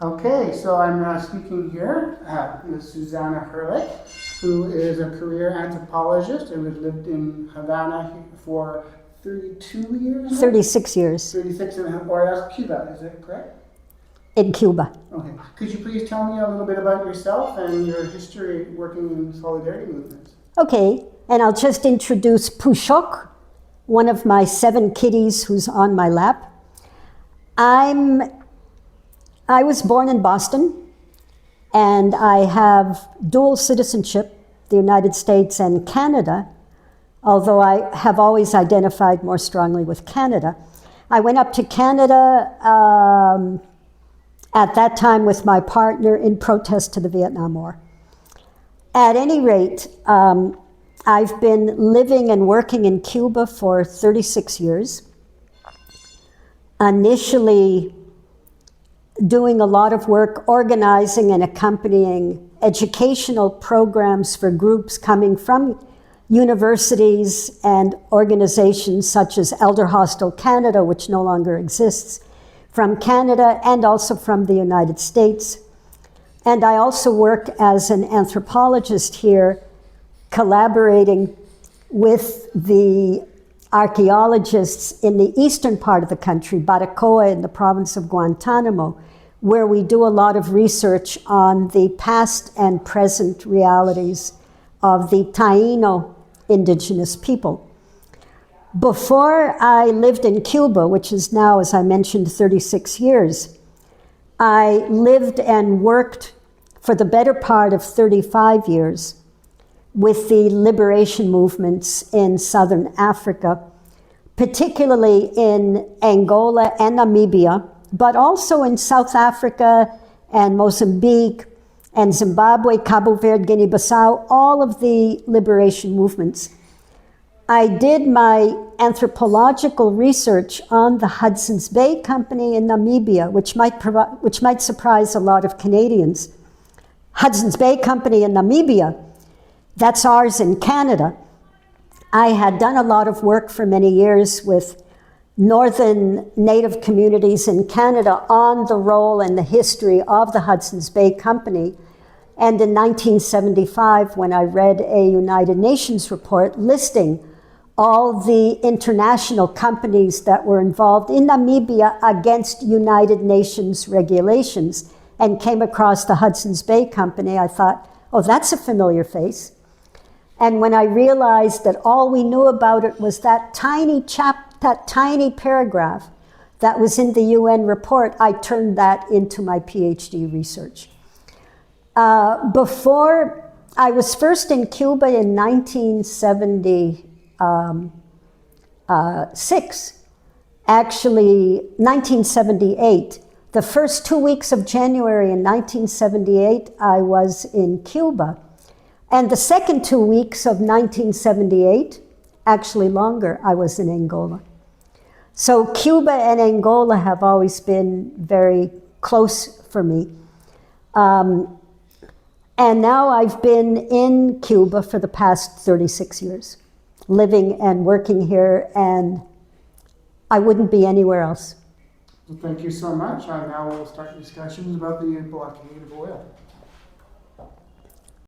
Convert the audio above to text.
Okay, so I'm speaking here with Susana Hurlick, who is a career anthropologist and has lived in Havana for 32 years? 36 years. 36 or that's Cuba, is that correct? In Cuba. Okay. Could you please tell me a little bit about yourself and your history working in solidarity movements? Okay, and I'll just introduce Pushok, one of my 7 kitties who's on my lap. I was born in Boston, and I have dual citizenship, the United States and Canada, although I have always identified more strongly with Canada. I went up to Canada at that time with my partner in protest to the Vietnam War. At any rate, I've been living and working in Cuba for 36 years. Initially doing a lot of work organizing and accompanying educational programs for groups coming from universities and organizations such as Elder Hostel Canada, which no longer exists, from Canada and also from the United States. And I also work as an anthropologist here, collaborating with the archaeologists in the eastern part of the country, Baracoa in the province of Guantanamo, where we do a lot of research on the past and present realities of the Taino indigenous people. Before I lived in Cuba, which is now, as I mentioned, 36 years, I lived and worked for the better part of 35 years with the liberation movements in Southern Africa, particularly in Angola and Namibia, but also in South Africa and Mozambique and Zimbabwe, Cabo Verde, Guinea-Bissau, all of the liberation movements. I did my anthropological research on the Hudson's Bay Company in Namibia, which might surprise a lot of Canadians. Hudson's Bay Company in Namibia, that's ours in Canada. I had done a lot of work for many years with northern Native communities in Canada on the role and the history of the Hudson's Bay Company. And in 1975, when I read a United Nations report listing all the international companies that were involved in Namibia against United Nations regulations and came across the Hudson's Bay Company, I thought, oh, that's a familiar face. And when I realized that all we knew about it was that tiny paragraph that was in the UN report, I turned that into my PhD research. Before, I was first in Cuba in 1976, actually 1978. The first 2 weeks of January in 1978, I was in Cuba. And the second 2 weeks of 1978, actually longer, I was in Angola. So Cuba and Angola have always been very close for me. And now I've been in Cuba for the past 36 years, living and working here, and I wouldn't be anywhere else. Well, thank you so much. I now will start discussions about the blockade of oil.